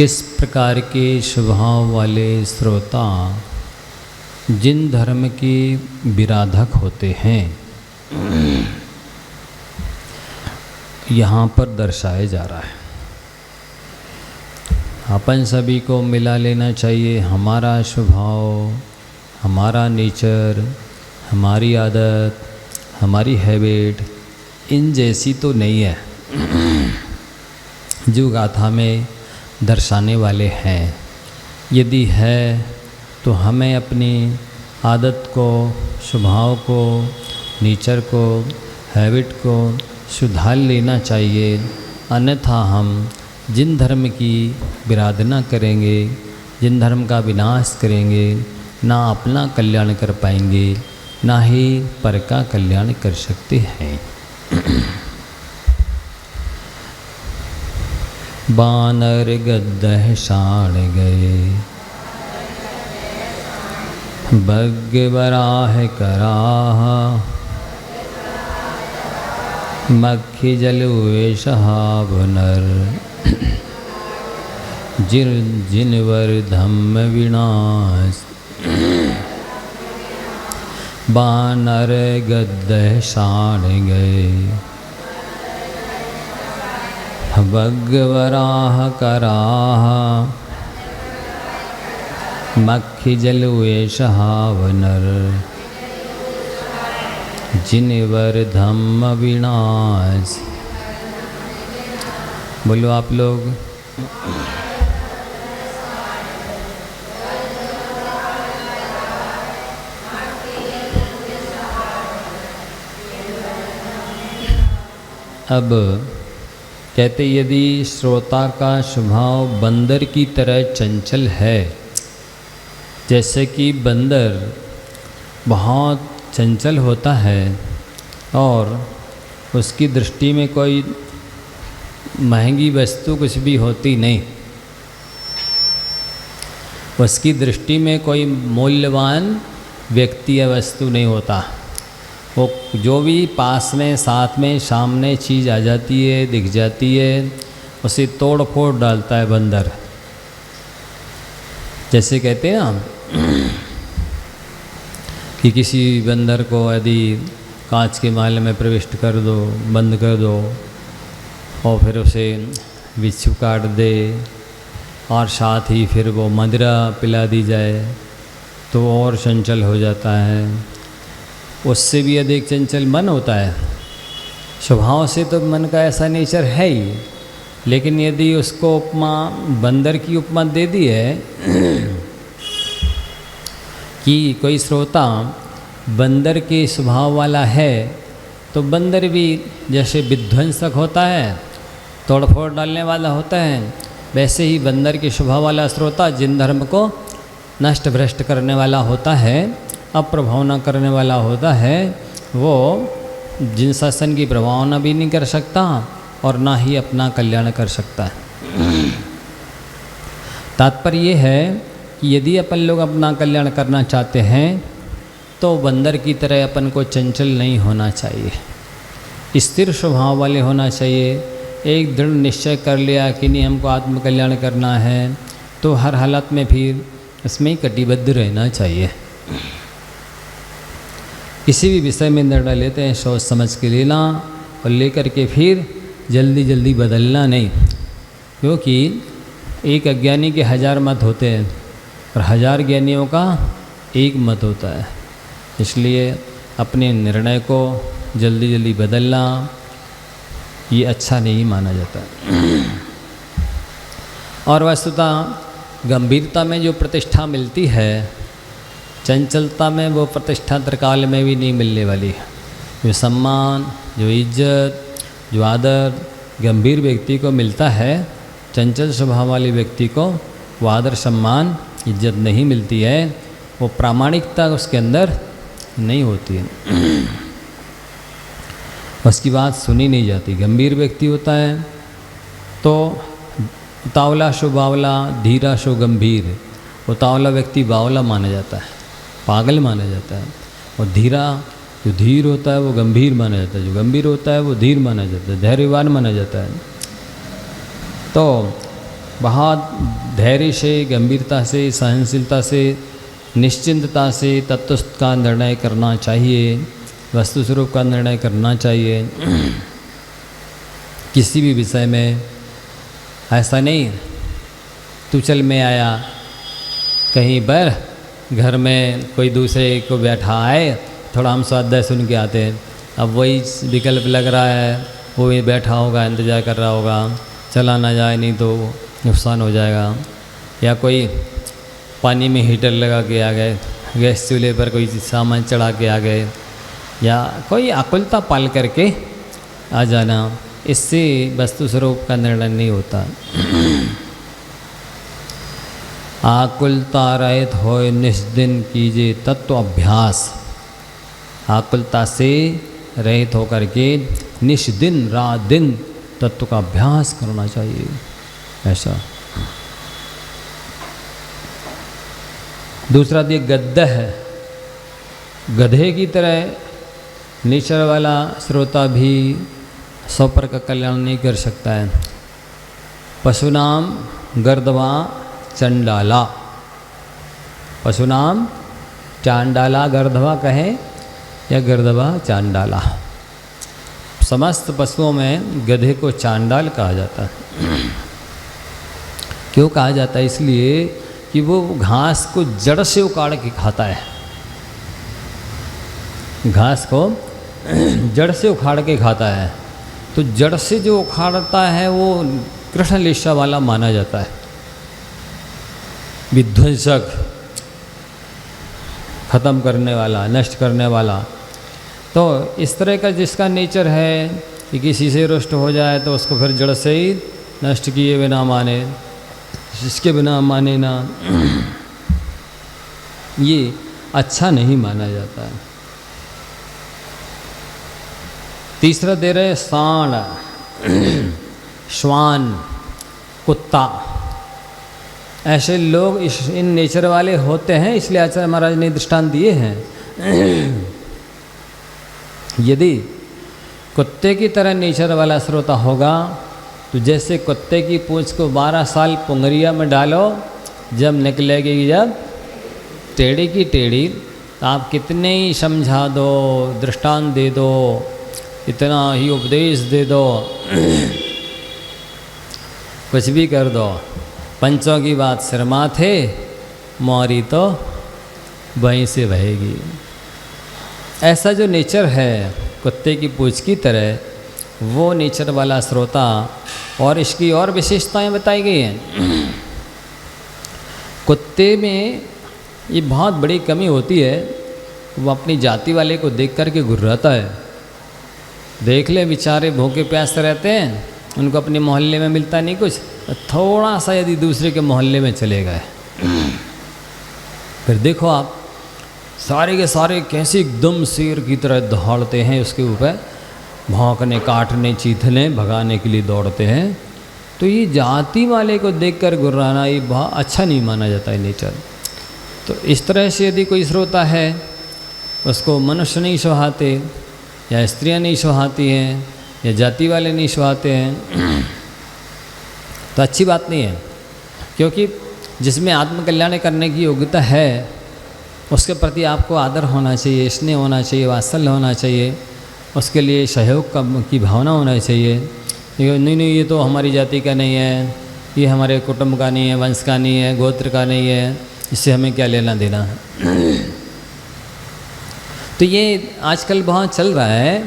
किस प्रकार के स्वभाव वाले श्रोता जिन धर्म के विराधक होते हैं यहाँ पर दर्शाया जा रहा है। अपन सभी को मिला लेना चाहिए। हमारा स्वभाव, हमारा नेचर, हमारी आदत, हमारी हैबिट इन जैसी तो नहीं है जो गाथा में दर्शाने वाले हैं। यदि है तो हमें अपनी आदत को, स्वभाव को, नेचर को, हैबिट को सुधार लेना चाहिए। अन्यथा हम जिन धर्म की विराधना करेंगे, जिन धर्म का विनाश करेंगे, ना अपना कल्याण कर पाएंगे, ना ही पर का कल्याण कर सकते हैं। बानर गद्दह शाण गए, बग बराह कराहा, मक्खी जलुए शहाब नर, जिनवर धम्म विनाश। बानर गद्दह शाण गए, बग बराह कराहा, मक्खी जलुए शहाब नर, जिनवर धम्म विनाश। बोलो आप लोग। अब कहते यदि श्रोता का स्वभाव बंदर की तरह चंचल है, जैसे कि बंदर बहुत चंचल होता है और उसकी दृष्टि में कोई महंगी वस्तु कुछ भी होती नहीं, उसकी दृष्टि में कोई मूल्यवान व्यक्ति या वस्तु नहीं होता। वो जो भी पास में, साथ में, सामने चीज़ आ जाती है, दिख जाती है, उसे तोड़ फोड़ डालता है बंदर। जैसे कहते हैं ना कि किसी बंदर को यदि कांच के माले में प्रविष्ट कर दो, बंद कर दो और फिर उसे बिच्छू काट दे और साथ ही फिर वो मदिरा पिला दी जाए तो और चंचल हो जाता है। उससे भी अधिक चंचल मन होता है। स्वभाव से तो मन का ऐसा नेचर है ही, लेकिन यदि उसको उपमा, बंदर की उपमा दे दी है कि कोई श्रोता बंदर के स्वभाव वाला है, तो बंदर भी जैसे विध्वंसक होता है, तोड़फोड़ डालने वाला होता है, वैसे ही बंदर के स्वभाव वाला श्रोता जिन धर्म को नष्ट भ्रष्ट करने वाला होता है, अप्रभावना करने वाला होता है, वो जिन शासन की प्रभावना भी नहीं कर सकता और ना ही अपना कल्याण कर सकता है। तात्पर्य ये है कि यदि अपन लोग अपना कल्याण करना चाहते हैं तो बंदर की तरह अपन को चंचल नहीं होना चाहिए, स्थिर स्वभाव वाले होना चाहिए। एक दृढ़ निश्चय कर लिया कि नहीं हमको आत्म कल्याण करना है, तो हर हालत में फिर इसमें ही कटिबद्ध रहना चाहिए। किसी भी विषय में निर्णय लेते हैं सोच समझ के लेना और लेकर के फिर जल्दी जल्दी बदलना नहीं, क्योंकि एक अज्ञानी के 1000 मत होते हैं और 1000 ज्ञानियों का एक मत होता है। इसलिए अपने निर्णय को जल्दी जल्दी बदलना ये अच्छा नहीं माना जाता। और वस्तुतः गंभीरता में जो प्रतिष्ठा मिलती है, चंचलता में वो प्रतिष्ठा त्रिकाल में भी नहीं मिलने वाली है। जो सम्मान, जो इज्जत, जो आदर गंभीर व्यक्ति को मिलता है, चंचल स्वभाव वाले व्यक्ति को वो आदर, सम्मान, इज्जत नहीं मिलती है। वो प्रामाणिकता उसके अंदर नहीं होती है, उसकी बात सुनी नहीं जाती। गंभीर व्यक्ति होता है तो उतावला शो बावला, धीरा शो गंभीर। उतावला व्यक्ति बावला माना जाता है, पागल माना जाता है, और धीरा जो धीर होता है वो गंभीर माना जाता है, जो गंभीर होता है वो धीर माना जाता है, धैर्यवान माना जाता है। तो बहुत धैर्य से, गंभीरता से, सहनशीलता से, निश्चिंतता से तत्व का निर्णय करना चाहिए, वस्तु स्वरूप का निर्णय करना चाहिए किसी भी विषय में। ऐसा नहीं तू चल में आया कहीं पर, घर में कोई दूसरे को बैठा आए, थोड़ा हम स्वाध्याय सुन के आते हैं, अब वही विकल्प लग रहा है, वो भी बैठा होगा, इंतज़ार कर रहा होगा, चला ना जाए नहीं तो नुकसान हो जाएगा। या कोई पानी में हीटर लगा के आ गए, गैस चूल्हे पर कोई सामान चढ़ा के आ गए, या कोई आकुलता पाल करके आ जाना, इससे वस्तु स्वरूप का निर्णय नहीं होता। आकुलता रहित होए निष्दिन कीजिए तत्व अभ्यास। आकुलता से रहित होकर के निष्दिन रात दिन तत्व का अभ्यास करना चाहिए। ऐसा दूसरा दिए गद्दा है। गधे की तरह नेचर वाला श्रोता भी सौपर का कल्याण नहीं कर सकता है। पशुनाम गर्दवा चंडाला, पशुनाम चांडाला, गर्दवा कहें या गर्दवा चांडाला। समस्त पशुओं में गधे को चांडाल कहा जाता है। क्यों कहा जाता है? इसलिए कि वो घास को जड़ से उखाड़ के खाता है। घास को जड़ से उखाड़ के खाता है, तो जड़ से जो उखाड़ता है वो कृष्ण लिस्सा वाला माना जाता है, विध्वंसक, ख़त्म करने वाला, नष्ट करने वाला। तो इस तरह का जिसका नेचर है कि किसी से रुष्ट हो जाए तो उसको फिर जड़ से ही नष्ट किए बिना माने, जिसके बिना माने ना, ये अच्छा नहीं माना जाता है। तीसरा दे रहे सांड, श्वान, कुत्ता। ऐसे लोग इन नेचर वाले होते हैं, इसलिए आचार्य महाराज ने दृष्टांत दिए हैं। यदि कुत्ते की तरह नेचर वाला श्रोता होगा तो जैसे कुत्ते की पूंछ को 12 साल पुंगरिया में डालो, जब निकलेगी जब टेढ़ी की टेढ़ी, तो आप कितने ही समझा दो, दृष्टांत दे दो, इतना ही उपदेश दे दो, कुछ भी कर दो, पंचों की बात सिर माथे, मौरी तो वहीं से बहेगी। ऐसा जो नेचर है कुत्ते की पूंछ की तरह, वो नेचर वाला श्रोता, और इसकी और विशेषताएं बताई गई हैं। कुत्ते में ये बहुत बड़ी कमी होती है, वो अपनी जाति वाले को देख कर के घुर्राता है। देख ले बेचारे भूखे प्यासे रहते हैं, उनको अपने मोहल्ले में मिलता नहीं कुछ, तो थोड़ा सा यदि दूसरे के मोहल्ले में चले गए, फिर देखो आप सारे के सारे कैसे एकदम शेर की तरह दौड़ते हैं उसके ऊपर, भौंकने, काटने, चीथने, भगाने के लिए दौड़ते हैं। तो ये जाति वाले को देखकर गुर्राना ये बहुत अच्छा नहीं माना जाता है नेचर। तो इस तरह से यदि कोई श्रोता है, उसको मनुष्य नहीं सुहाते, या स्त्रियां नहीं सुहाती हैं, या जाति वाले नहीं सुहाते हैं, तो अच्छी बात नहीं है। क्योंकि जिसमें आत्मकल्याण करने की योग्यता है, उसके प्रति आपको आदर होना चाहिए, स्नेह होना चाहिए, वात्सल्य होना चाहिए, उसके लिए सहयोग की भावना होना चाहिए। नहीं नहीं ये तो हमारी जाति का नहीं है, ये हमारे कुटुंब का नहीं है, वंश का नहीं है, गोत्र का नहीं है, इससे हमें क्या लेना देना है। तो ये आजकल बहुत चल रहा है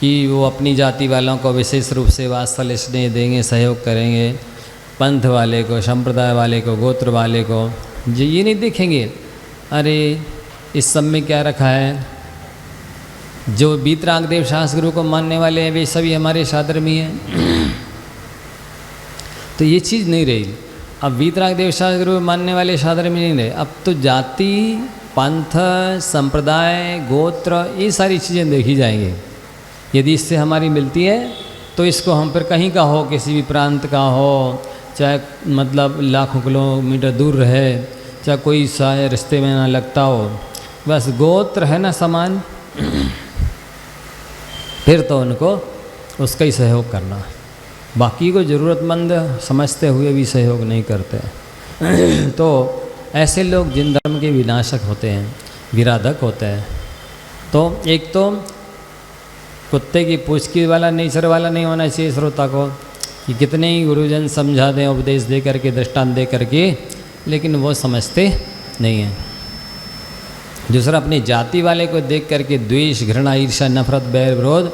कि वो अपनी जाति वालों को विशेष रूप से वात्सल्य स्नेह देंगे, सहयोग करेंगे, पंथ वाले को, संप्रदाय वाले को, गोत्र वाले को ये नहीं देखेंगे अरे इस सब में क्या रखा है। जो वीतराग देव शास्त्र गुरु को मानने वाले हैं वे सभी हमारे साधर्मी हैं। तो ये चीज़ नहीं रही। अब वीतराग देव शास्त्र गुरु मानने वाले साधर्मी नहीं रहे। अब तो जाति, पंथ, संप्रदाय, गोत्र, ये सारी चीज़ें देखी जाएंगी। यदि इससे हमारी मिलती है तो इसको हम फिर कहीं का हो, किसी भी प्रांत का हो, चाहे मतलब लाखों किलोमीटर दूर रहे, चाहे कोई सा रिश्ते में ना लगता हो, बस गोत्र है ना समान, फिर तो उनको उसका ही सहयोग करना। बाकी को ज़रूरतमंद समझते हुए भी सहयोग नहीं करते। तो ऐसे लोग जिन धर्म के विनाशक होते हैं, विराधक होते हैं। तो एक तो कुत्ते की पूंछ की वाला नेचर वाला नहीं होना चाहिए श्रोता को, कि कितने ही गुरुजन समझा दें, उपदेश दे करके, दृष्टांत दे करके, लेकिन वो समझते नहीं हैं। दूसरा, अपनी जाति वाले को देख करके द्वेष, घृणा, ईर्ष्या, नफरत, बैर, विरोध,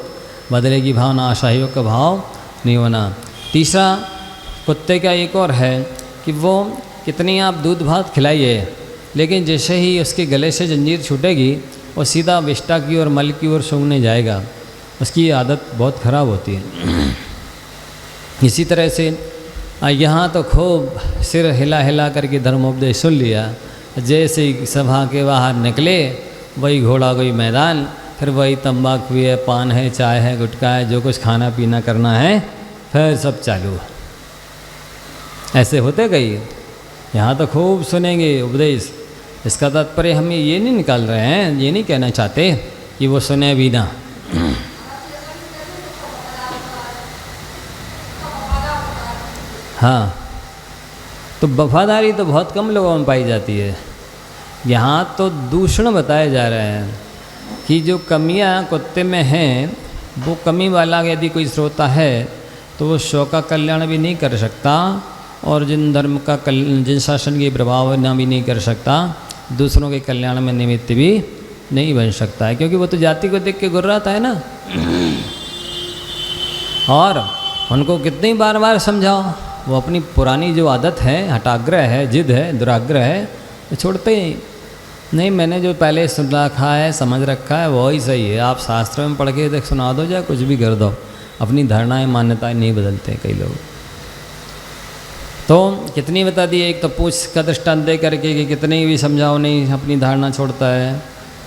बदले की भावना, असहयोग का भाव नहीं होना। तीसरा, कुत्ते का एक और है कि वो कितनी आप दूध भात खिलाइए, लेकिन जैसे ही उसके गले से जंजीर छूटेगी वो सीधा विष्टा की ओर, मल की ओर सूंघने जाएगा। उसकी आदत बहुत खराब होती है। इसी तरह से यहाँ तो खूब सिर हिला हिला करके धर्मोपदेश सुन लिया, जैसे ही सभा के बाहर निकले वही घोड़ा कोई मैदान, फिर वही तंबाकू है, पान है, चाय है, गुटखा है, जो कुछ खाना पीना करना है फिर सब चालू। ऐसे होते कई। यहाँ तो खूब सुनेंगे उपदेश। इसका तात्पर्य हम ये नहीं निकाल रहे हैं, ये नहीं कहना चाहते कि वो सुने भी ना। हाँ, तो वफादारी तो बहुत कम लोगों में पाई जाती है। यहाँ तो दूषण बताए जा रहे हैं कि जो कमियाँ कुत्ते में हैं, वो कमी वाला यदि कोई श्रोता है तो वो शव का कल्याण भी नहीं कर सकता, और जिन धर्म का जिन शासन के प्रभाव न भी नहीं कर सकता, दूसरों के कल्याण में निमित्त भी नहीं बन सकता है, क्योंकि वो तो जाति को देख के गुर्राता है ना। और उनको कितनी बार बार समझाओ, वो अपनी पुरानी जो आदत है, हठाग्रह है, जिद है, दुराग्रह है, वो छोड़ते ही नहीं। मैंने जो पहले सुन रखा है, समझ रखा है, वही सही है। आप शास्त्र में पढ़ के सुना दो, या कुछ भी कर दो, अपनी धारणाएं, मान्यताएं नहीं बदलते कई लोग। तो कितनी बता दी, एक तो पूछ का दृष्टांत दे करके कि कितनी भी समझाओ नहीं, अपनी धारणा छोड़ता है।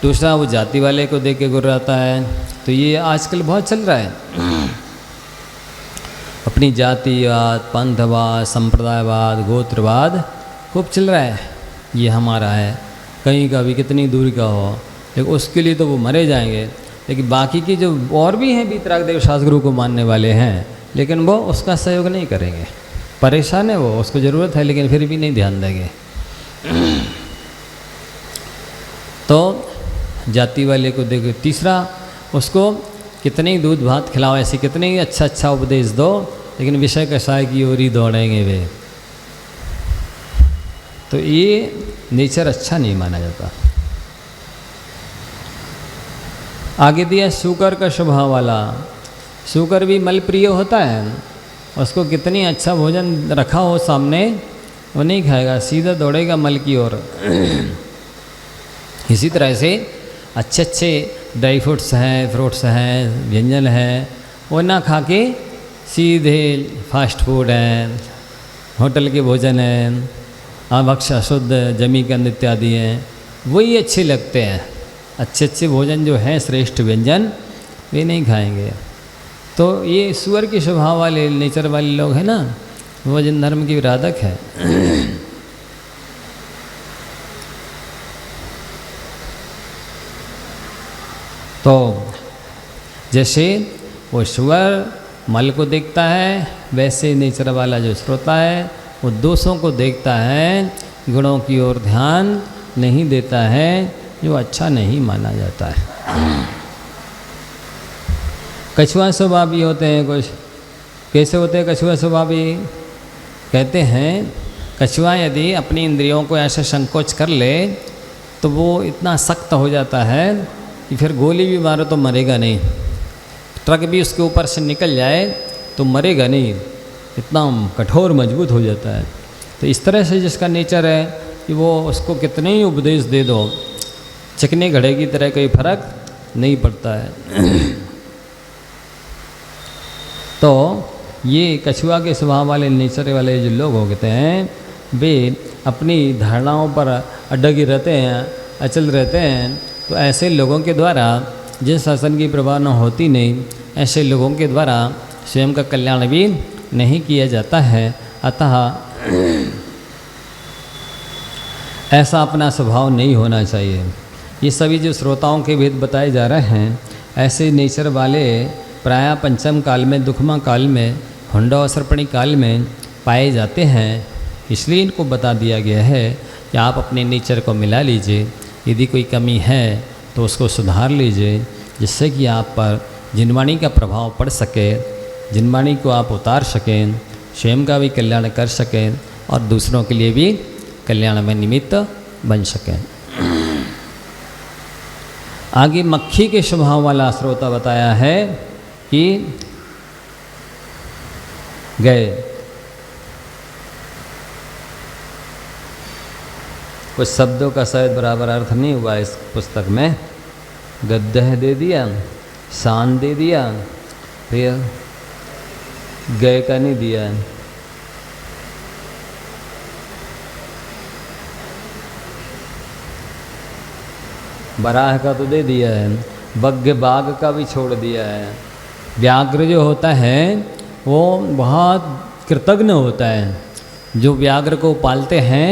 दूसरा, वो जाति वाले को देख के गुर्राता है। तो ये आजकल बहुत चल रहा है। अपनी जातिवाद, पंथवाद, संप्रदायवाद, गोत्रवाद खूब चल रहा है। ये हमारा है, कहीं का भी कितनी दूरी का हो, लेकिन उसके लिए तो वो मरे जाएंगे। लेकिन बाकी की जो और भी हैं वीतराग देव शास्त्रगुरु को मानने वाले हैं, लेकिन वो उसका सहयोग नहीं करेंगे। परेशान है वो, उसको ज़रूरत है, लेकिन फिर भी नहीं ध्यान देंगे। तो जाति वाले को देखो। तीसरा, उसको कितने ही दूध भात खिलाओ, ऐसे कितने ही अच्छा अच्छा उपदेश दो, लेकिन विषय कषाय की ओर ही दौड़ेंगे वे। तो ये नेचर अच्छा नहीं माना जाता। आगे दिया शूकर का स्वभाव वाला। शूकर भी मल प्रिय होता है, उसको कितनी अच्छा भोजन रखा हो सामने, वो नहीं खाएगा, सीधा दौड़ेगा मल की ओर। इसी तरह से अच्छे अच्छे ड्राई फ्रूट्स हैं, फ्रूट्स हैं, व्यंजन हैं, वो ना खा के सीधे फास्ट फूड हैं, होटल के भोजन हैं, भक्ष्य शुद्ध जमी गंध इत्यादि हैं, वही अच्छे लगते हैं। अच्छे अच्छे भोजन जो हैं, श्रेष्ठ व्यंजन, वे नहीं खाएंगे। तो ये सुअर के स्वभाव वाले, नेचर वाले लोग हैं ना, वो जिन धर्म के विराधक है। तो जैसे वो सुअर मल को देखता है, वैसे नेचर वाला जो श्रोता है वो दोषों को देखता है, गुणों की ओर ध्यान नहीं देता है, जो अच्छा नहीं माना जाता है। कछुआ स्वभावी होते हैं कुछ। कैसे होते हैं कछुआ स्वभावी? कहते हैं कछुआ यदि अपनी इंद्रियों को ऐसे संकोच कर ले तो वो इतना सख्त हो जाता है कि फिर गोली भी मारो तो मरेगा नहीं, ट्रक भी उसके ऊपर से निकल जाए तो मरेगा नहीं, इतना कठोर मजबूत हो जाता है। तो इस तरह से जिसका नेचर है कि वो उसको कितने ही उपदेश दे दो, चिकने घड़े की तरह कोई फर्क नहीं पड़ता है। तो ये कछुआ के स्वभाव वाले, नेचर वाले जो लोग होते हैं, वे अपनी धारणाओं पर अडगे रहते हैं, अचल रहते हैं। तो ऐसे लोगों के द्वारा जिन शासन की प्रवाह न होती नहीं, ऐसे लोगों के द्वारा स्वयं का कल्याण भी नहीं किया जाता है। अतः ऐसा अपना स्वभाव नहीं होना चाहिए। ये सभी जो श्रोताओं के भेद बताए जा रहे हैं, ऐसे नेचर वाले प्रायः पंचम काल में, दुखमा काल में हुंडोसर्पणी काल में पाए जाते हैं। इसलिए इनको बता दिया गया है कि आप अपने नेचर को मिला लीजिए, यदि कोई कमी है तो उसको सुधार लीजिए, जिससे कि आप पर जिनवाणी का प्रभाव पड़ सके, जिनवाणी को आप उतार सकें, स्वयं का भी कल्याण कर सकें और दूसरों के लिए भी कल्याण में निमित्त बन सकें। आगे मक्खी के स्वभाव वाला श्रोता बताया है कि गए, कुछ शब्दों का शायद बराबर अर्थ नहीं हुआ इस पुस्तक में। गद्दह दे दिया, शान दे दिया, फिर गए का नहीं दिया। बराह का तो दे दिया है, बग्घ बाघ का भी छोड़ दिया है। व्याघ्र जो होता है वो बहुत कृतज्ञ होता है। जो व्याघ्र को पालते हैं,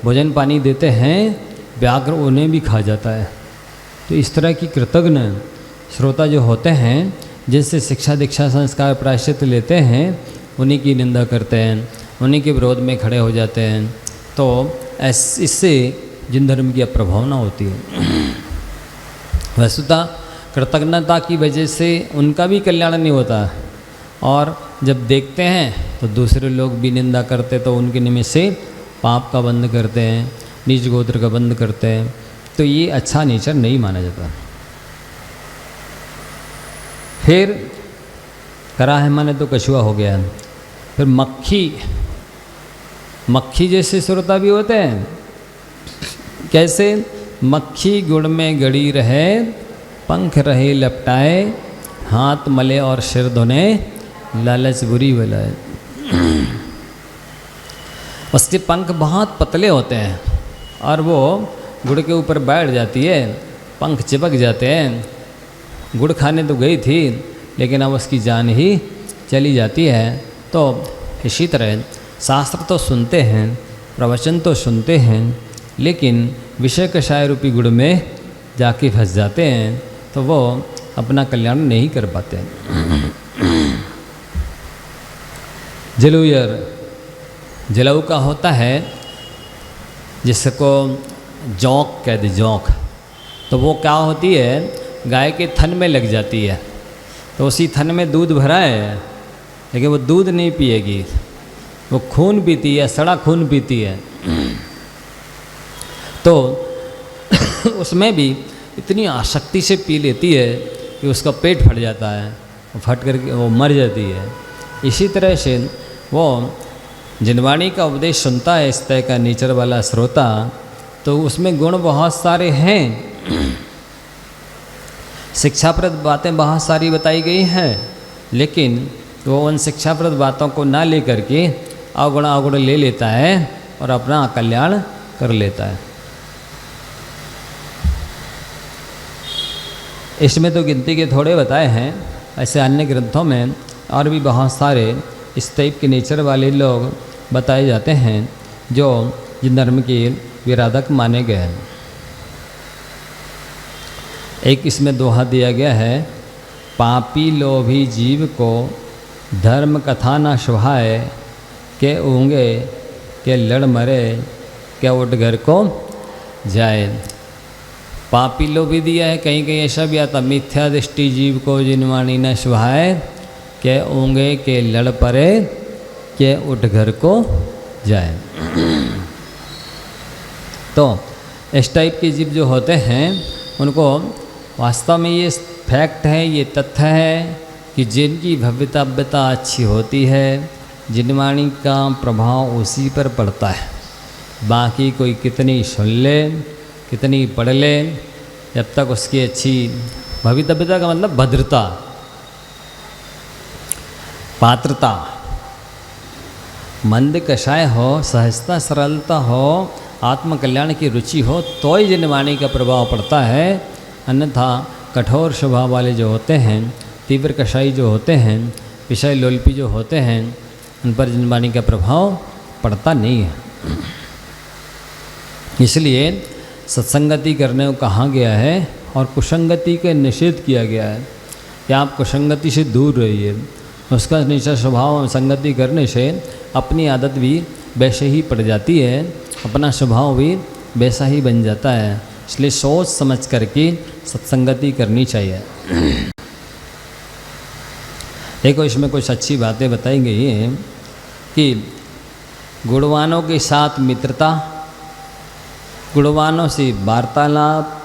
भोजन पानी देते हैं, व्याघ्र उन्हें भी खा जाता है। तो इस तरह की कृतज्ञ श्रोता जो होते हैं, जिनसे शिक्षा दीक्षा संस्कार प्रायश्चित लेते हैं, उन्हीं की निंदा करते हैं, उन्हीं के विरोध में खड़े हो जाते हैं। तो इससे जिन धर्म की अप्रभावना होती है। वस्तुतः कृतज्ञता की वजह से उनका भी कल्याण नहीं होता, और जब देखते हैं तो दूसरे लोग भी निंदा करते, तो उनके निमित्त से पाप का बंद करते हैं, नीच गोत्र का बंद करते हैं। तो ये अच्छा नेचर नहीं माना जाता। फिर करा है माने तो कछुआ हो गया। फिर मक्खी जैसे श्रोता भी होते हैं। कैसे? मक्खी गुड़ में गड़ी रहे, पंख रहे लपटाए, हाथ मले और सिर धोने, लालच बुरी बलाए। उसके पंख बहुत पतले होते हैं और वो गुड़ के ऊपर बैठ जाती है, पंख चिपक जाते हैं। गुड़ खाने तो गई थी, लेकिन अब उसकी जान ही चली जाती है। तो इसी तरह शास्त्र तो सुनते हैं, प्रवचन तो सुनते हैं, लेकिन विषय कषाय रूपी गुड़ में जाके फंस जाते हैं, तो वो अपना कल्याण नहीं कर पाते। जलूयर जलऊ का होता है, जिसको जौंक कहते, जौंक। तो वो क्या होती है, गाय के थन में लग जाती है। तो उसी थन में दूध भरा है, लेकिन वो दूध नहीं पिएगी, वो खून पीती है, सड़ा खून पीती है। तो उसमें भी इतनी आसक्ति से पी लेती है कि उसका पेट फट जाता है, फट करके वो मर जाती है। इसी तरह से वो जिनवाणी का उपदेश सुनता है, इस तरह का नेचर वाला श्रोता, तो उसमें गुण बहुत सारे हैं, शिक्षाप्रद बातें बहुत सारी बताई गई हैं, लेकिन वो उन शिक्षाप्रद बातों को ना लेकर के अवगुण ले लेता है और अपना कल्याण कर लेता है। इसमें तो गिनती के थोड़े बताए हैं, ऐसे अन्य ग्रंथों में और भी बहुत सारे इस टाइप के नेचर वाले लोग बताए जाते हैं, जो जिन धर्म के विराधक माने गए हैं। एक इसमें दोहा दिया गया है, पापी लोभी जीव को धर्म कथा न सुहाए, के ऊँगे के लड़ मरे, के उठ घर को जाए। पापी लोभी दिया है, कहीं कहीं ऐसा भी आता, मिथ्या दृष्टि जीव को जिनवाणी न सुहाए, के ऊँगे के लड़ परे, के उठ घर को जाए। तो इस टाइप के जीव जो होते हैं, उनको वास्तव में ये फैक्ट है, ये तथ्य है कि जिनकी भव्यता अच्छी होती है, जिनवाणी का प्रभाव उसी पर पड़ता है। बाकी कोई कितनी सुन ले, कितनी पढ़ ले, जब तक उसकी अच्छी भव्यता का मतलब भद्रता, पात्रता, मंद कषाय हो, सहजता सरलता हो, आत्मकल्याण की रुचि हो, तो ही जिनवाणी का प्रभाव पड़ता है। अन्यथा कठोर स्वभाव वाले जो होते हैं, तीव्र कषाई जो होते हैं, विषय लोलपी जो होते हैं, उन पर जिनवाणी का प्रभाव पड़ता नहीं है। इसलिए सत्संगति करने को कहा गया है और कुसंगति के निषेध किया गया है कि आप कुसंगति से दूर रहिए, उसका निश्चय स्वभाव संगति करने से अपनी आदत भी वैसे ही पड़ जाती है, अपना स्वभाव भी वैसा ही बन जाता है। इसलिए सोच समझ करके सत्संगति करनी चाहिए। देखो इसमें कुछ अच्छी बातें बताई गई हैं कि गुणवानों के साथ मित्रता, गुणवानों से वार्तालाप,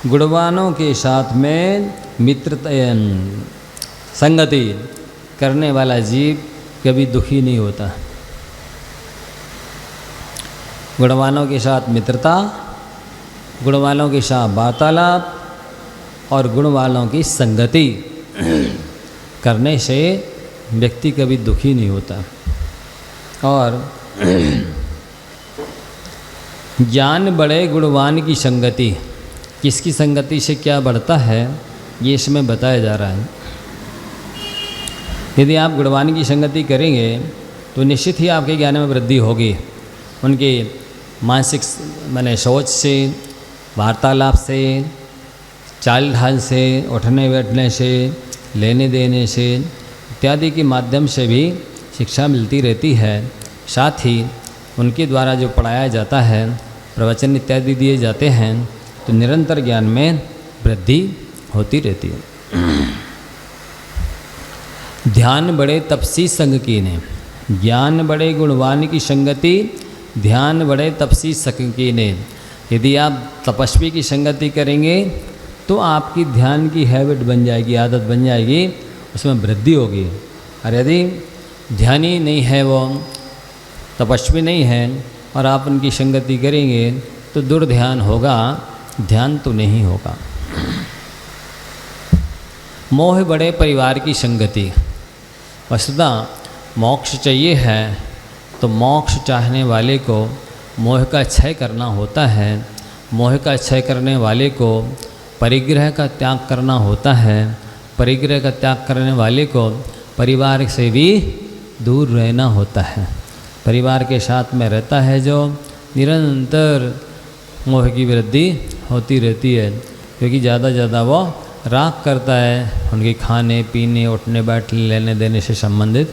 गुणवानों के साथ में मित्रता संगति करने वाला जीव कभी दुखी नहीं होता। गुणवानों के साथ मित्रता, गुणवानों के साथ वार्तालाप और गुणवानों की संगति करने से व्यक्ति कभी दुखी नहीं होता। और ज्ञान बढ़े गुणवान की संगति, किसकी संगति से क्या बढ़ता है ये इसमें बताया जा रहा है। यदि आप गुणवान की संगति करेंगे तो निश्चित ही आपके ज्ञान में वृद्धि होगी। उनके मानसिक माने सोच से, वार्तालाप से, चाल ढाल से, उठने बैठने से, लेने देने से इत्यादि के माध्यम से भी शिक्षा मिलती रहती है। साथ ही उनके द्वारा जो पढ़ाया जाता है, प्रवचन इत्यादि दिए जाते हैं, तो निरंतर ज्ञान में वृद्धि होती रहती है। ध्यान बड़े तपसी संग कीने, ज्ञान बड़े गुणवान की संगति, ध्यान बड़े तपसी संग कीने। यदि आप तपस्वी की संगति करेंगे तो आपकी ध्यान की हैबिट बन जाएगी, आदत बन जाएगी, उसमें वृद्धि होगी। और यदि ध्यानी नहीं है, वो तपस्वी नहीं है और आप उनकी संगति करेंगे तो दुर्ध्यान होगा, ध्यान तो नहीं होगा। मोह बड़े परिवार की संगति, वस्तुतः मोक्ष चाहिए है तो मोक्ष चाहने वाले को मोह का क्षय करना होता है। मोह का क्षय करने वाले को परिग्रह का त्याग करना होता है। परिग्रह का त्याग करने वाले को परिवार से भी दूर रहना होता है। परिवार के साथ में रहता है जो निरंतर मोह की वृद्धि होती रहती है, क्योंकि ज़्यादा ज़्यादा वो राग करता है उनके खाने पीने, उठने बैठने, लेने देने से संबंधित।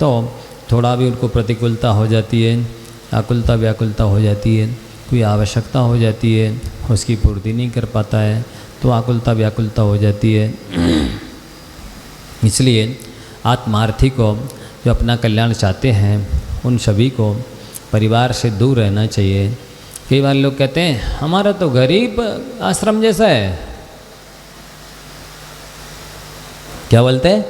तो थोड़ा भी उनको प्रतिकूलता हो जाती है, आकुलता व्याकुलता हो जाती है, कोई आवश्यकता हो जाती है उसकी पूर्ति नहीं कर पाता है तो आकुलता व्याकुलता हो जाती है। इसलिए आत्मार्थी को जो अपना कल्याण चाहते हैं उन सभी को परिवार से दूर रहना चाहिए। कई बार लोग कहते हैं हमारा तो गरीब आश्रम जैसा है। क्या बोलते हैं?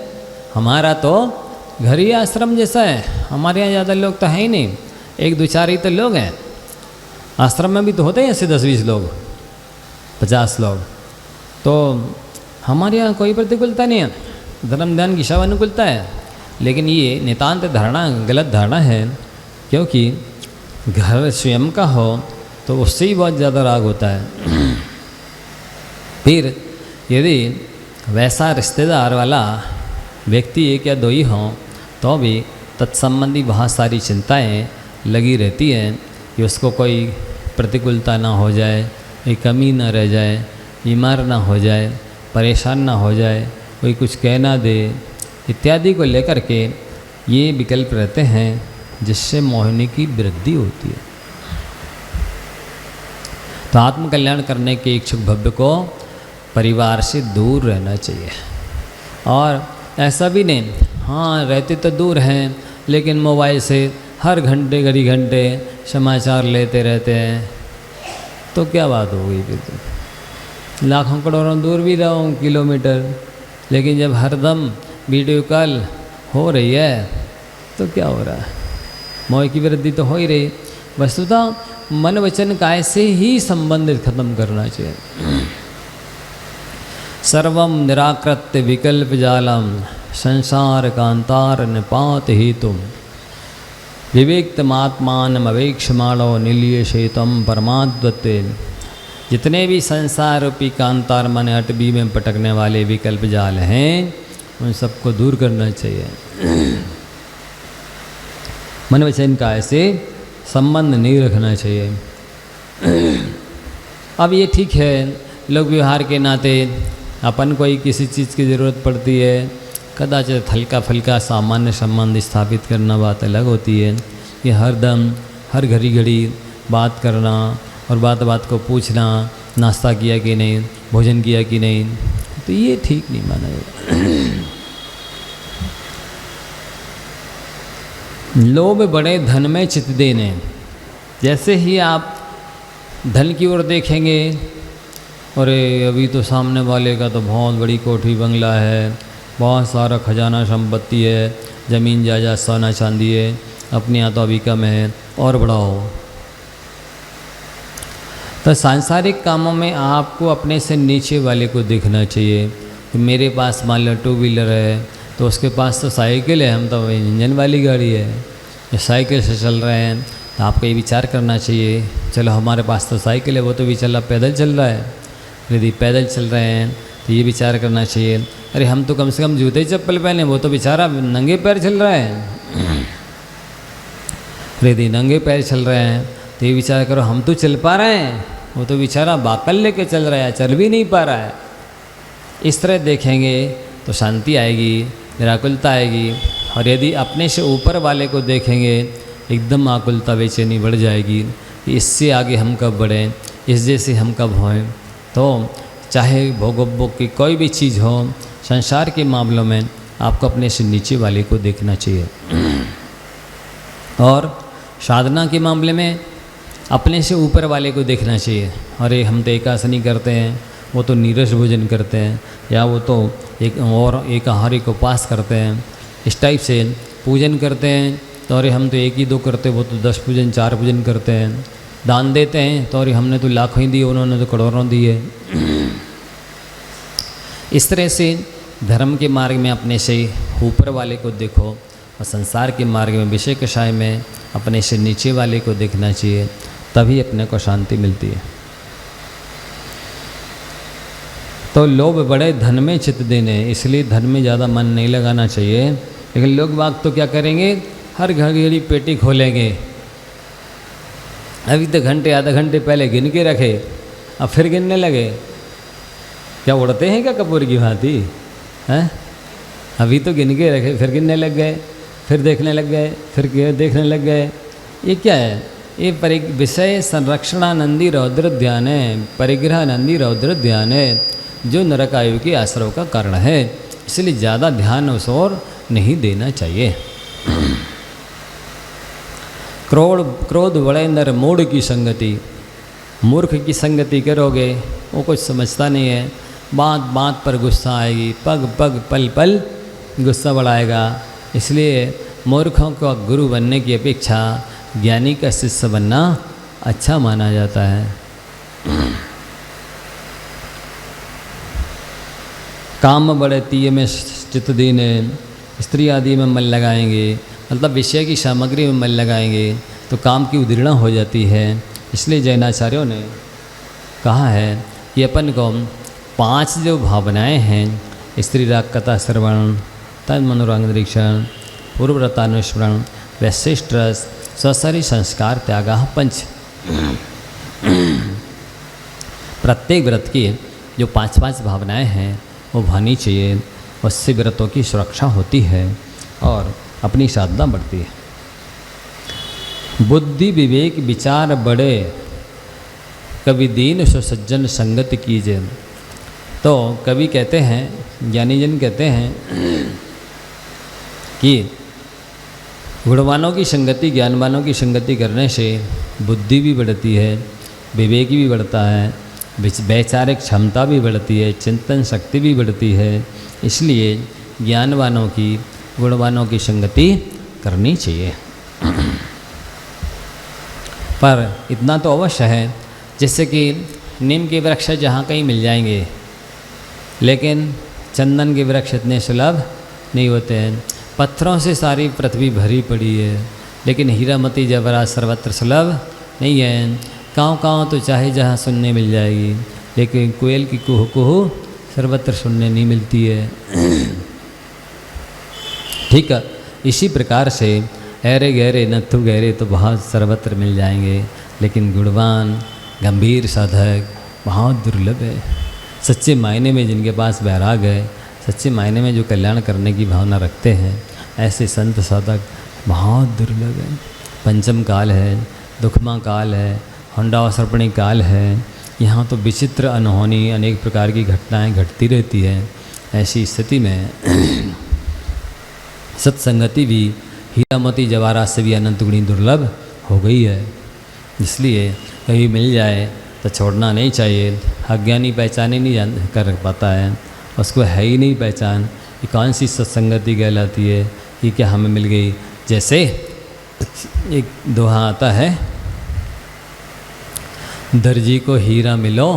हमारा तो घर ही आश्रम जैसा है, हमारे यहाँ ज़्यादा लोग तो हैं ही नहीं, 1 2 4 ही तो लोग हैं। आश्रम में भी तो होते हैं ऐसे 10 20 लोग, 50 लोग। तो हमारे यहाँ कोई प्रतिकूलता नहीं है, धर्म ध्यान की सब अनुकूलता है। लेकिन ये नितांत धारणा गलत धारणा है, क्योंकि घर स्वयं का हो तो उससे ही बहुत ज़्यादा राग होता है। फिर यदि वैसा रिश्तेदार वाला व्यक्ति 1 या 2 ही हों तो भी तत्संबंधी बहुत सारी चिंताएं लगी रहती हैं कि उसको कोई प्रतिकूलता ना हो जाए, कोई कमी ना रह जाए, बीमार ना हो जाए, परेशान ना हो जाए, कोई कुछ कह ना दे, इत्यादि को लेकर के ये विकल्प रहते हैं, जिससे मोहिनी की वृद्धि होती है। तो आत्मकल्याण करने के इच्छुक भव्य को परिवार से दूर रहना चाहिए। और ऐसा भी नहीं, हाँ रहते तो दूर हैं लेकिन मोबाइल से हर घंटे घड़ी घंटे समाचार लेते रहते हैं, तो क्या बात हो गई फिर? तो लाखों करोड़ों दूर भी रहो किलोमीटर, लेकिन जब हरदम वीडियो कॉल हो रही है तो क्या हो रहा है? मोह की वृद्धि तो हो ही रही। वस्तुतः मन वचन काय से ही संबंधित खत्म करना चाहिए। सर्वम निराकृत्य विकल्प जालम संसार कांतार निपात हेतुम विवेक्तमात्मानमवेक्षमाणो निलीयशेतम परमाद्वत्ते। जितने भी संसार रूपी कांतार मन अटबी में पटकने वाले विकल्प जाल हैं उन सबको दूर करना चाहिए। मन वचन का ऐसे संबंध नहीं रखना चाहिए। अब ये ठीक है, लोग व्यवहार के नाते अपन को ही किसी चीज़ की ज़रूरत पड़ती है कदाचित हल्का फुल्का सामान्य संबंध स्थापित करना बात अलग होती है, कि हरदम हर घड़ी बात करना और बात बात को पूछना, नाश्ता किया कि नहीं, भोजन किया कि नहीं, तो ये ठीक नहीं माना जाएगा। लोभ बड़े धन में चित देने। जैसे ही आप धन की ओर देखेंगे, अरे अभी तो सामने वाले का तो बहुत बड़ी कोठी बंगला है, बहुत सारा खजाना संपत्ति है, ज़मीन जायदाद सोना चांदी है, अपने यहाँ तो अभी कम है और बढ़ाओ। तो सांसारिक कामों में आपको अपने से नीचे वाले को देखना चाहिए। कि मेरे पास मान लो 2 व्हीलर है, तो उसके पास तो साइकिल है, हम तो इंजन वाली गाड़ी है, ये साइकिल से चल रहे हैं, तो आपको ये विचार करना चाहिए, चलो हमारे पास तो साइकिल है, वो तो बेचारा पैदल चल रहा है। यदि पैदल चल रहे हैं तो ये विचार करना चाहिए, अरे हम तो कम से कम जूते चप्पल पहने, वो तो बेचारा नंगे पैर चल रहा है। यदि नंगे पैर चल रहे हैं तो ये विचार करो, हम तो चल पा रहे हैं, वो तो बेचारा बाकल लेके चल रहा है, चल भी नहीं पा रहा है। इस तरह देखेंगे तो शांति आएगी, निराकुलता आएगी। और यदि अपने से ऊपर वाले को देखेंगे, एकदम आकुलता बेचैनी बढ़ जाएगी कि इससे आगे हम कब बढ़ें, इस जैसे हम कब होएं। तो चाहे भोग की कोई भी चीज़ हो, संसार के मामलों में आपको अपने से नीचे वाले को देखना चाहिए। और साधना के मामले में अपने से ऊपर वाले को देखना चाहिए। अरे हम तो एकासनी करते हैं, वो तो नीरस भोजन करते हैं, या वो तो एक आहारी को पास करते हैं, इस टाइप से पूजन करते हैं। तो अरे हम तो 1 ही 2 करते, वो तो 10 पूजन 4 पूजन करते हैं। दान देते हैं तो अरे हमने तो लाखों ही दिए, उन्होंने तो करोड़ों दिए। इस तरह से धर्म के मार्ग में अपने से ऊपर वाले को देखो, और संसार के मार्ग में विषय कषाय में अपने से नीचे वाले को देखना चाहिए, तभी अपने को शांति मिलती है। तो लोभ बड़े धन में चित देने, इसलिए धन में ज़्यादा मन नहीं लगाना चाहिए। लेकिन लोग बाग तो क्या करेंगे, हर घड़ी पेटी खोलेंगे। अभी तो घंटे आधा घंटे पहले गिन के रखे, अब फिर गिनने लगे। क्या उड़ते हैं क्या कपूर की भांति हैं? अभी तो गिन के रखे, फिर गिनने लग गए, फिर देखने लग गए, फिर देखने लग गए। ये क्या है? ये विषय संरक्षणानंदी रौद्र ध्यान है, परिग्रहानंदी रौद्र ध्यान है, जो नरकायु के आश्रव का कारण है। इसलिए ज़्यादा ध्यान उस ओर नहीं देना चाहिए। क्रोध बड़े नर मूढ़ की संगति, मूर्ख की संगति करोगे, वो कुछ समझता नहीं है, बात बात पर गुस्सा आएगी, पग पग पल पल गुस्सा बढ़ाएगा। इसलिए मूर्खों का गुरु बनने की अपेक्षा ज्ञानी का शिष्य बनना अच्छा माना जाता है। काम बड़े तीये में चित्त दीने, स्त्री आदि में मन लगाएंगे, मतलब विषय की सामग्री में मन लगाएंगे तो काम की उदीर्णा हो जाती है। इसलिए जैनाचार्यों ने कहा है कि अपन को 5 जो भावनाएं हैं, स्त्री राग कथा श्रवण, तन मनोरंग निरीक्षण, पूर्वव्रतानुस्मरण, वैशिष्ट रस, स्वशरी संस्कार त्यागा 5। प्रत्येक व्रत की जो 5-5 भावनाएं हैं वो भानी चाहिए, उससे व्रतों की सुरक्षा होती है और अपनी साधना बढ़ती है। बुद्धि विवेक विचार बड़े, कवि दीन सो सज्जन संगत कीजिए। तो कवि कहते हैं, ज्ञानी जन कहते हैं कि गुणवानों की संगति, ज्ञानवानों की संगति करने से बुद्धि भी बढ़ती है, विवेक भी बढ़ता है, वैचारिक क्षमता भी बढ़ती है, चिंतन शक्ति भी बढ़ती है। इसलिए ज्ञानवानों की, गुणवानों की संगति करनी चाहिए। पर इतना तो अवश्य है, जैसे कि नीम के वृक्ष जहाँ कहीं मिल जाएंगे, लेकिन चंदन के वृक्ष इतने सुलभ नहीं होते हैं। पत्थरों से सारी पृथ्वी भरी पड़ी है, लेकिन हीरामती जवाहरात सर्वत्र सुलभ नहीं है। काँव तो चाहे जहाँ सुनने मिल जाएगी, लेकिन कोयल की कुहू कुहू सर्वत्र सुनने नहीं मिलती है। ठीक है, इसी प्रकार से ऐरे गहरे नथु गहरे तो बहुत सर्वत्र मिल जाएंगे, लेकिन गुणवान गंभीर साधक बहुत दुर्लभ है। सच्चे मायने में जिनके पास वैराग है, सच्चे मायने में जो कल्याण करने की भावना रखते हैं, ऐसे संत साधक बहुत दुर्लभ हैं। पंचम काल है, दुखमा काल है, होंडावसर्पणी काल है। यहाँ तो विचित्र अनहोनी अनेक प्रकार की घटनाएं घटती रहती हैं। ऐसी स्थिति में सत्संगति भी हीरामोती जवाहरात से भी अनंत गुणी दुर्लभ हो गई है। इसलिए कहीं मिल जाए तो छोड़ना नहीं चाहिए। अज्ञानी पहचान ही नहीं कर पाता है, उसको है ही नहीं पहचान कि कौन सी सत्संगति कहलाती है, कि क्या हमें मिल गई। जैसे एक दोहा आता है, दर्जी को हीरा मिलो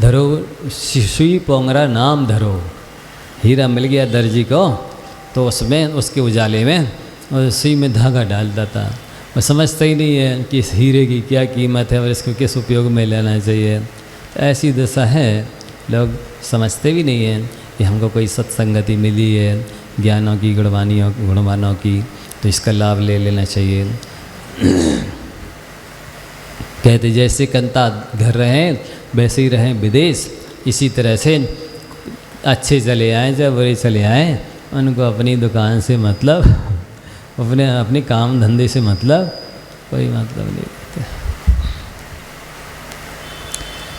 धरो, सुई पोंगरा नाम धरो। हीरा मिल गया दर्जी को तो उसमें उसके उजाले में सुई में धागा डालता था। वो समझता ही नहीं है कि इस हीरे की क्या कीमत है और इसको किस उपयोग में लेना चाहिए। ऐसी दशा है, लोग समझते भी नहीं हैं कि हमको कोई सत्संगति मिली है ज्ञानों की, गुणवानों की, तो इसका लाभ ले लेना चाहिए। कहते जैसे कंता घर रहें वैसे ही रहें विदेश। इसी तरह से अच्छे चले आए चाहे बुरे चले आए, उनको अपनी दुकान से मतलब, अपने काम धंधे से मतलब कोई मतलब नहीं रहता।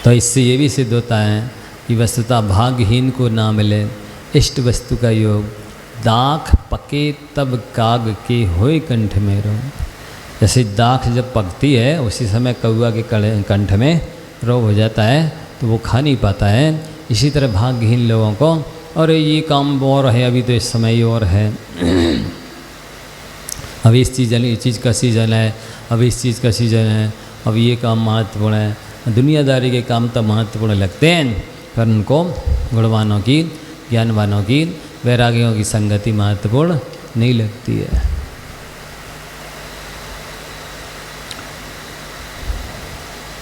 तो इससे ये भी सिद्ध होता है कि वस्तुतः भाग्यहीन को ना मिले इष्ट वस्तु का योग। दाख पके तब काग के होए कंठ में रो। जैसे दाख जब पकती है उसी समय कौआ के कंठ में रोग हो जाता है तो वो खा नहीं पाता है। इसी तरह भाग्यहीन लोगों को, और ये काम और है, अभी तो इस समय और है, अभी इस चीज़ का सीज़न है, अभी इस चीज़ का सीज़न है, अब ये काम महत्वपूर्ण है। दुनियादारी के काम तो महत्वपूर्ण लगते हैं, पर उनको गुणवानों की, ज्ञानवानों की, वैरागियों की संगति महत्वपूर्ण नहीं लगती है।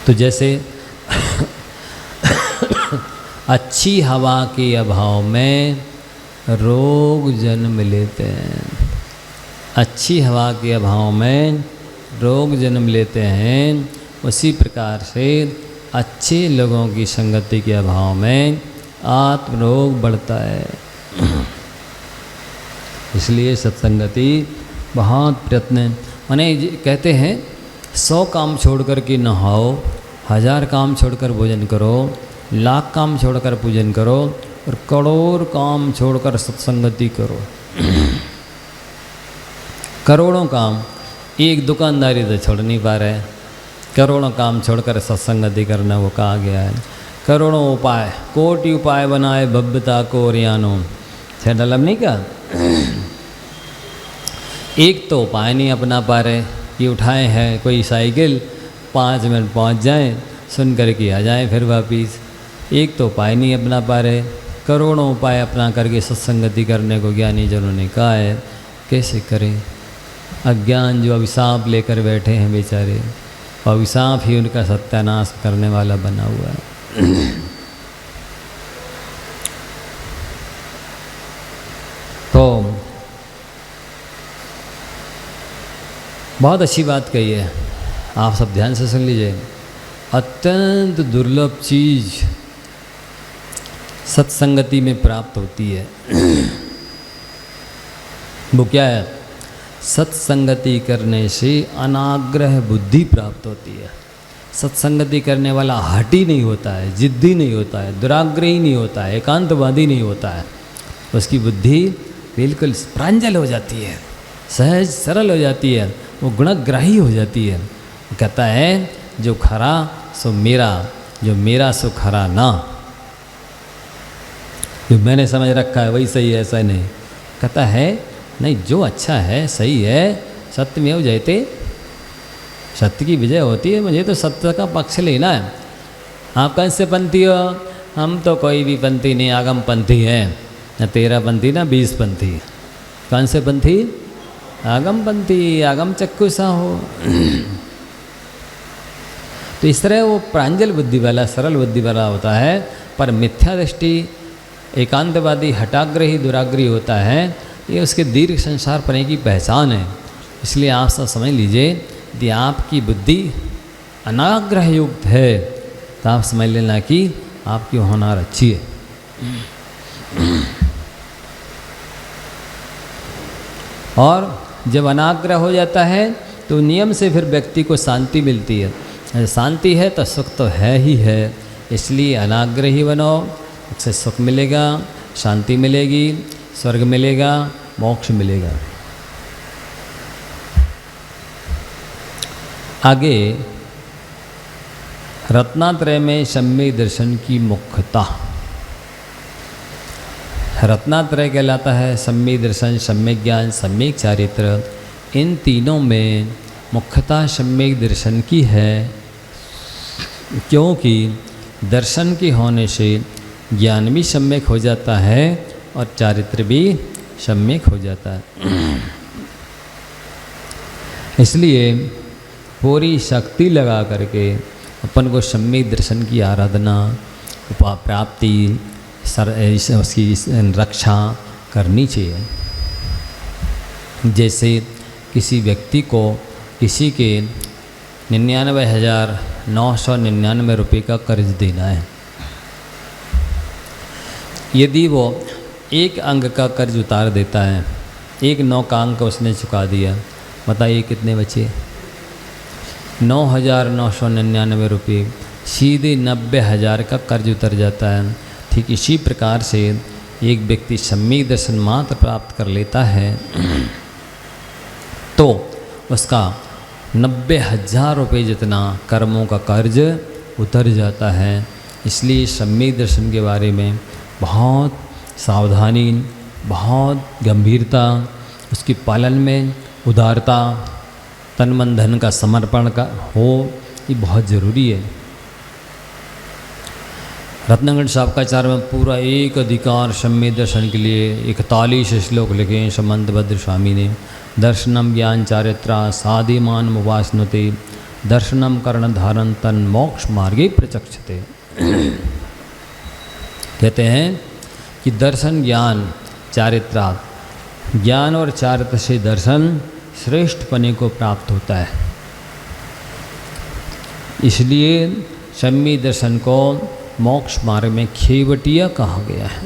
तो जैसे अच्छी हवा के अभाव में रोग जन्म लेते हैं, अच्छी हवा के अभाव में रोग जन्म लेते हैं, उसी प्रकार से अच्छे लोगों की संगति के अभाव में आत्मरोग बढ़ता है। इसलिए सत्संगति बहुत प्रयत्न, माने कहते हैं 100 काम छोड़ कर के नहाओ, 1000 काम छोड़कर भोजन करो, लाख काम छोड़कर पूजन करो, और करोड़ काम छोड़कर सत्संगति करो। करोड़ों काम, एक दुकानदारी तो छोड़ नहीं पा रहे, करोड़ों काम छोड़कर सत्संगति करना वो कहा गया है। करोड़ों उपाय, कोटि उपाय बनाए भव्यता को ओरियानो, छेडलम नहीं कहा। एक तो उपाय नहीं अपना पा रहे कि उठाए हैं कोई साइकिल, 5 मिनट पहुंच जाएं, सुन कर के आ जाएं फिर वापिस। एक तो उपाय नहीं अपना पा रहे, करोड़ों उपाय अपना करके सत्संगति करने को ज्ञानी जनों ने कहा है, कैसे करें। अज्ञान जो अभिशाप लेकर बैठे हैं बेचारे, अभिशाप ही उनका सत्यानाश करने वाला बना हुआ है। तो बहुत अच्छी बात कही है, आप सब ध्यान से सुन लीजिए। अत्यंत दुर्लभ चीज सत्संगति में प्राप्त होती है। वो क्या है? सत्संगति करने से अनाग्रह बुद्धि प्राप्त होती है। सत्संगति करने वाला हठी नहीं होता है, जिद्दी नहीं होता है, दुराग्रही नहीं होता है, एकांतवादी नहीं होता है। उसकी बुद्धि बिल्कुल प्रांजल हो जाती है, सहज सरल हो जाती है, वो गुणग्राही हो जाती है। कहता है जो खरा सो मेरा, जो मेरा सो खरा ना। जो मैंने समझ रखा है वही सही है, ऐसा नहीं। कहता है नहीं, जो अच्छा है सही है, सत्यमेव जयते, सत्य की विजय होती है। मुझे तो सत्य का पक्ष लेना है। आप कौन से पंथी हो? हम तो कोई भी पंथी नहीं, आगम पंथी हैं, न 13 पंथी न 20 पंथी। कौन से पंथी? आगम पंथी, आगम चक्कू सा हो। तो इस तरह वो प्रांजल बुद्धि वाला, सरल बुद्धि वाला होता है, पर मिथ्या दृष्टि, एकांतवादी, हठाग्रही, दुराग्रही होता है। ये उसके दीर्घ संसार पने की पहचान है। इसलिए आप सब समझ लीजिए, यदि आपकी बुद्धि अनाग्रह युक्त है तो आप समझ लेना कि आपकी होनार अच्छी है। और जब अनाग्रह हो जाता है तो नियम से फिर व्यक्ति को शांति मिलती है। शांति है तो सुख तो है ही है, इसलिए अनाग्रह ही बनो, उससे सुख मिलेगा, शांति मिलेगी, स्वर्ग मिलेगा, मोक्ष मिलेगा। आगे रत्नात्रय में सम्यक दर्शन की मुख्यता। रत्नात्रय कहलाता है सम्यक दर्शन, सम्यक ज्ञान, सम्यक चारित्र। इन तीनों में मुख्यता सम्यक दर्शन की है, क्योंकि दर्शन के होने से ज्ञान भी सम्यक हो जाता है और चारित्र भी सम्यक हो जाता है। इसलिए पूरी शक्ति लगा करके अपन को सम्यक दर्शन की आराधना, प्राप्ति, उसकी रक्षा करनी चाहिए। जैसे किसी व्यक्ति को किसी के 99,999 रुपये का कर्ज देना है। यदि वो एक अंक का कर्ज उतार देता है, एक 9 का अंक उसने चुका दिया, बताइए कितने बचे? 9,999 रुपये, सीधे 90,000 का कर्ज उतर जाता है। ठीक इसी प्रकार से एक व्यक्ति सम्यक दर्शन मात्र प्राप्त कर लेता है तो उसका 90,000 रुपये जितना कर्मों का कर्ज उतर जाता है। इसलिए सम्यक दर्शन के बारे में बहुत सावधानी, बहुत गंभीरता, उसके पालन में उदारता, तन मन धन का समर्पण का हो, ये बहुत ज़रूरी है। रत्नाकर शाब्काचार्य में पूरा एक अधिकार सम्यक दर्शन के लिए 41 श्लोक लिखे हैं समंतभद्र स्वामी ने। दर्शनम ज्ञान चारित्रा साधिमान उपासनुते दर्शनम कर्ण धारण तन मोक्ष मार्गे प्रचक्षते। कहते हैं कि दर्शन ज्ञान चारित्रा, ज्ञान और चारित्र से दर्शन श्रेष्ठ पने को प्राप्त होता है। इसलिए सम्यक दर्शन को मोक्ष मार्ग में खेवटिया कहा गया है।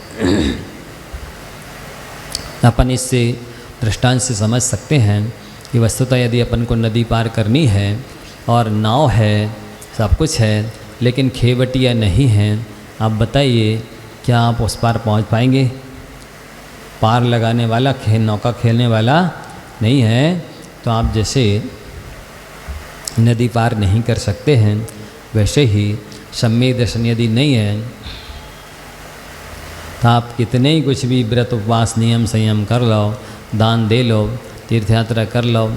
अपन इससे दृष्टांत से समझ सकते हैं कि वस्तुतः यदि अपन को नदी पार करनी है और नाव है, सब कुछ है, लेकिन खेवटिया नहीं है, आप बताइए क्या आप उस पार पहुंच पाएंगे? पार लगाने वाला, नौका खेलने वाला नहीं है, तो आप जैसे नदी पार नहीं कर सकते हैं, वैसे ही सम्यक दर्शन यदि नहीं है तो आप कितने ही कुछ भी व्रत उपवास नियम संयम कर लो, दान दे लो, तीर्थ यात्रा कर लो,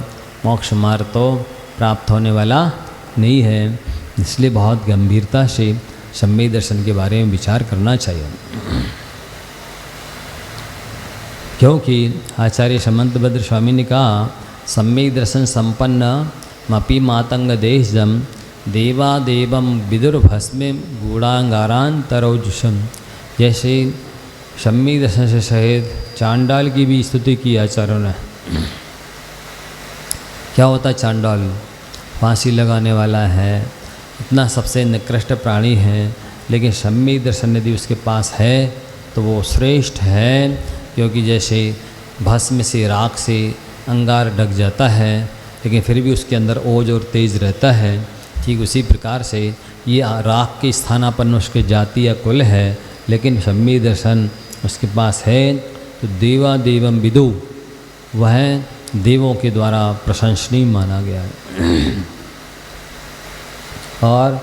मोक्ष मार्ग तो प्राप्त होने वाला नहीं है। इसलिए बहुत गंभीरता से सम्यक दर्शन के बारे में विचार करना चाहिए। क्योंकि आचार्य समंतभद्र स्वामी ने कहा सम्यक दर्शन संपन्न मपि मातंग देशजम देवादेवम विदुर्भस्मे गूढ़ांगारांतरौजुषम। जैसे सम्यक दर्शन से सहित चांडाल की भी स्तुति की आचार्यों ने। क्या होता है चांडाल? फांसी लगाने वाला है, इतना सबसे निकृष्ट प्राणी है, लेकिन सम्यक दर्शन यदि उसके पास है तो वो श्रेष्ठ है, क्योंकि जैसे भस्म से, राख से अंगार ढक जाता है, लेकिन फिर भी उसके अंदर ओज और तेज रहता है। ठीक उसी प्रकार से ये राख के स्थानापन्न उसके जाति या कुल है, लेकिन सम्यक दर्शन उसके पास है तो देवा देवम विदु, वह देवों के द्वारा प्रशंसनीय माना गया है। और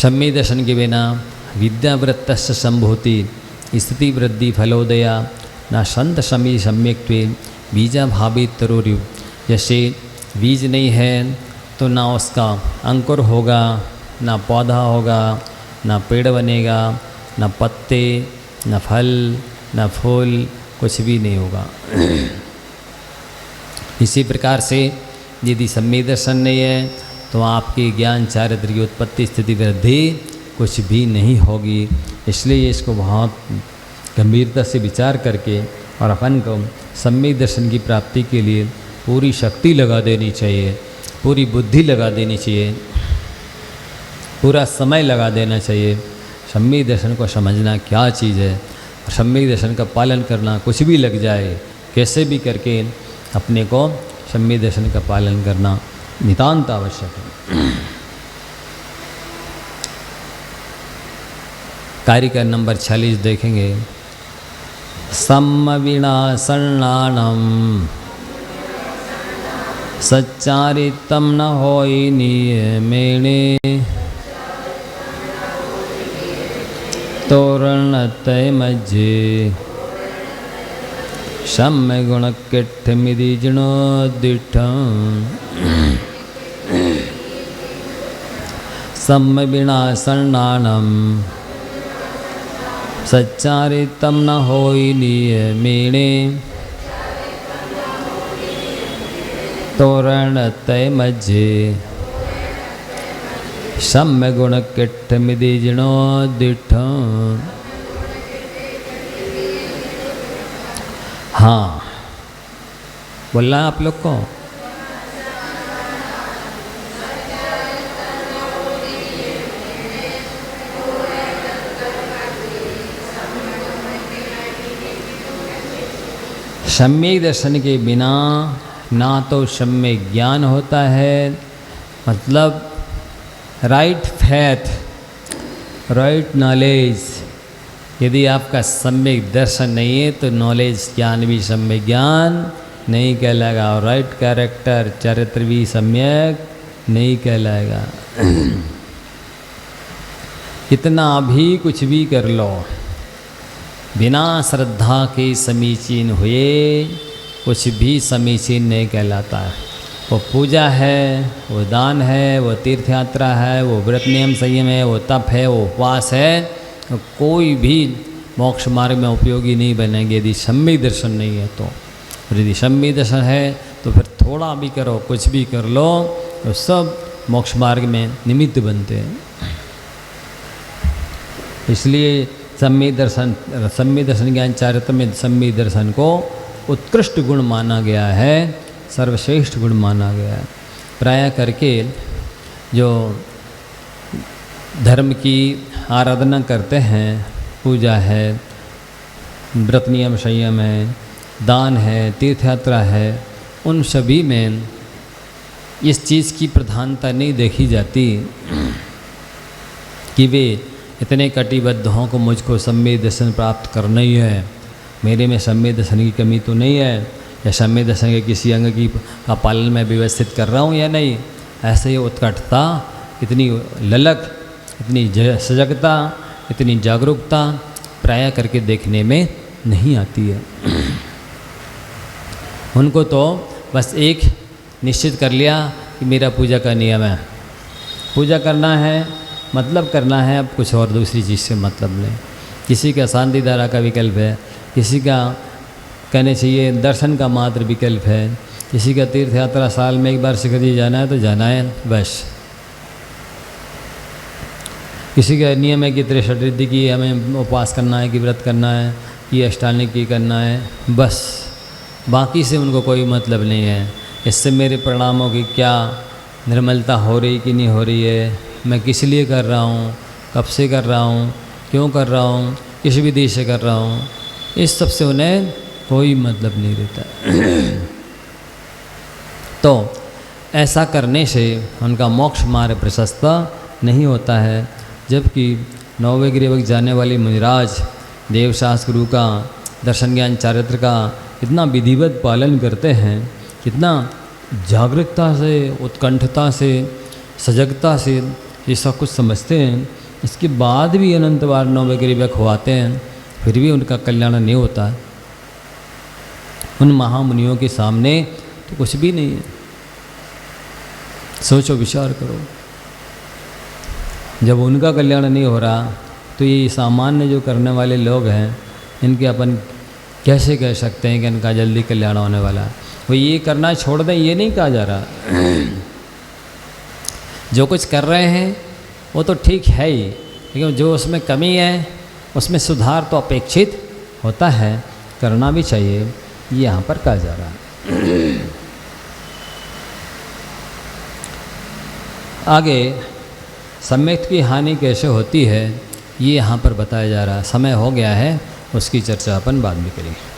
सम्यक दर्शन के बिना विद्यावृत्तस्य संभूति स्थिति वृद्धि फलोदया न संत समी सम्यक्त्वे बीजा भावी तरोरु। जैसे बीज नहीं है तो ना उसका अंकुर होगा, ना पौधा होगा, ना पेड़ बनेगा, ना पत्ते, ना फल, ना फूल, कुछ भी नहीं होगा। इसी प्रकार से यदि सम्यक दर्शन नहीं है तो आपके ज्ञान चारित्र की उत्पत्ति स्थिति वृद्धि कुछ भी नहीं होगी। इसलिए इसको बहुत गंभीरता से विचार करके और अपन को सम्यक दर्शन की प्राप्ति के लिए पूरी शक्ति लगा देनी चाहिए, पूरी बुद्धि लगा देनी चाहिए, पूरा समय लगा देना चाहिए। सम्यक दर्शन को समझना क्या चीज़ है, सम्यक दर्शन का पालन करना, कुछ भी लग जाए कैसे भी करके अपने को सम्यक दर्शन का पालन करना नितांत आवश्यक है। कार्य का नंबर 46 देखेंगे। सम्विनाशरणाणं सच्चारितं न होई नियमेणे तोरणतय मज्जे सम्य गुणकिट्ठमिति जिणोद्दिष्टं सम्विनाशरणाणं सच्चारितं न होई नियमेणे तोरणतय मज्जे सम्य गुणकिट्ठमिति जिणोद्दिष्टं। हाँ, बोलना है आप लोग को। सम्यक दर्शन के बिना ना तो सम्यक ज्ञान होता है, मतलब राइट फैथ, राइट नॉलेज। यदि आपका सम्यक दर्शन नहीं है तो नॉलेज ज्ञान भी सम्यक ज्ञान नहीं कहलाएगा, और राइट कैरेक्टर चरित्र भी सम्यक नहीं कहलाएगा। कितना भी कुछ भी कर लो, बिना श्रद्धा के समीचीन हुए कुछ भी समीचीन नहीं कहलाता है। वो पूजा है, वो दान है, वो तीर्थ यात्रा है, वो व्रत नियम संयम है, वो तप है, वो उपवास है, तो कोई भी मोक्ष मार्ग में उपयोगी नहीं बनेंगे यदि सम्यक दर्शन नहीं है तो। और यदि सम्यक दर्शन है तो फिर थोड़ा भी करो, कुछ भी कर लो, तो सब मोक्ष मार्ग में निमित्त बनते हैं। इसलिए सम्यक दर्शन ज्ञान चारित्र में सम्यक दर्शन को उत्कृष्ट गुण माना गया है, सर्वश्रेष्ठ गुण माना गया है। प्रायः करके जो धर्म की आराधना करते हैं, पूजा है, व्रत नियम संयम है, दान है, तीर्थ यात्रा है, उन सभी में इस चीज़ की प्रधानता नहीं देखी जाती कि वे इतने कटिबद्ध हों को मुझको सम्यक दर्शन प्राप्त करना ही है, मेरे में सम्यक दर्शन की कमी तो नहीं है, या सम्यक दर्शन के किसी अंग की का पालन में व्यवस्थित कर रहा हूँ या नहीं। ऐसे ही उत्कटता, इतनी ललक, इतनी सजगता, इतनी जागरूकता प्रायः करके देखने में नहीं आती है। उनको तो बस एक निश्चित कर लिया कि मेरा पूजा का नियम है, पूजा करना है, मतलब करना है, अब कुछ और दूसरी चीज़ से मतलब नहीं। किसी का शांति धारा का विकल्प है, किसी का कहने चाहिए दर्शन का मात्र विकल्प है, किसी का तीर्थ यात्रा साल में एक बार शिखर जी जाना है तो जाना है बस। किसी का नियम है कि त्रिशतृद्धि की हमें उपवास करना है, कि व्रत करना है, कि अष्टांगिक की करना है, बस। बाकी से उनको कोई मतलब नहीं है। इससे मेरे परिणामों की क्या निर्मलता हो रही कि नहीं हो रही है, मैं किस लिए कर रहा हूँ, कब से कर रहा हूँ, क्यों कर रहा हूँ, किस विधि से कर रहा हूँ, इस सब से उन्हें कोई मतलब नहीं रहता। तो ऐसा करने से उनका मोक्ष मार्ग प्रशस्त नहीं होता है। जबकि नौवे गिरिवक जाने वाले मुनिराज देवशास्त्र गुरु का दर्शन ज्ञान चारित्र का इतना विधिवत पालन करते हैं, कितना जागरूकता से, उत्कंठता से, सजगता से ये सब कुछ समझते हैं, इसके बाद भी अनंत बार नौवे गिरिवक हुआते हैं, फिर भी उनका कल्याण नहीं होता। उन महामुनियों के सामने तो कुछ भी नहीं है। सोचो, विचार करो, जब उनका कल्याण नहीं हो रहा तो ये सामान्य जो करने वाले लोग हैं, इनके अपन कैसे कह सकते हैं कि इनका जल्दी कल्याण होने वाला है। वो ये करना छोड़ दें, ये नहीं कहा जा रहा। जो कुछ कर रहे हैं वो तो ठीक है ही, लेकिन जो उसमें कमी है उसमें सुधार तो अपेक्षित होता है, करना भी चाहिए, ये यहाँ पर कहा जा रहा है। आगे सम्यक की हानि कैसे होती है ये यहाँ पर बताया जा रहा है। समय हो गया है, उसकी चर्चा अपन बाद में करेंगे।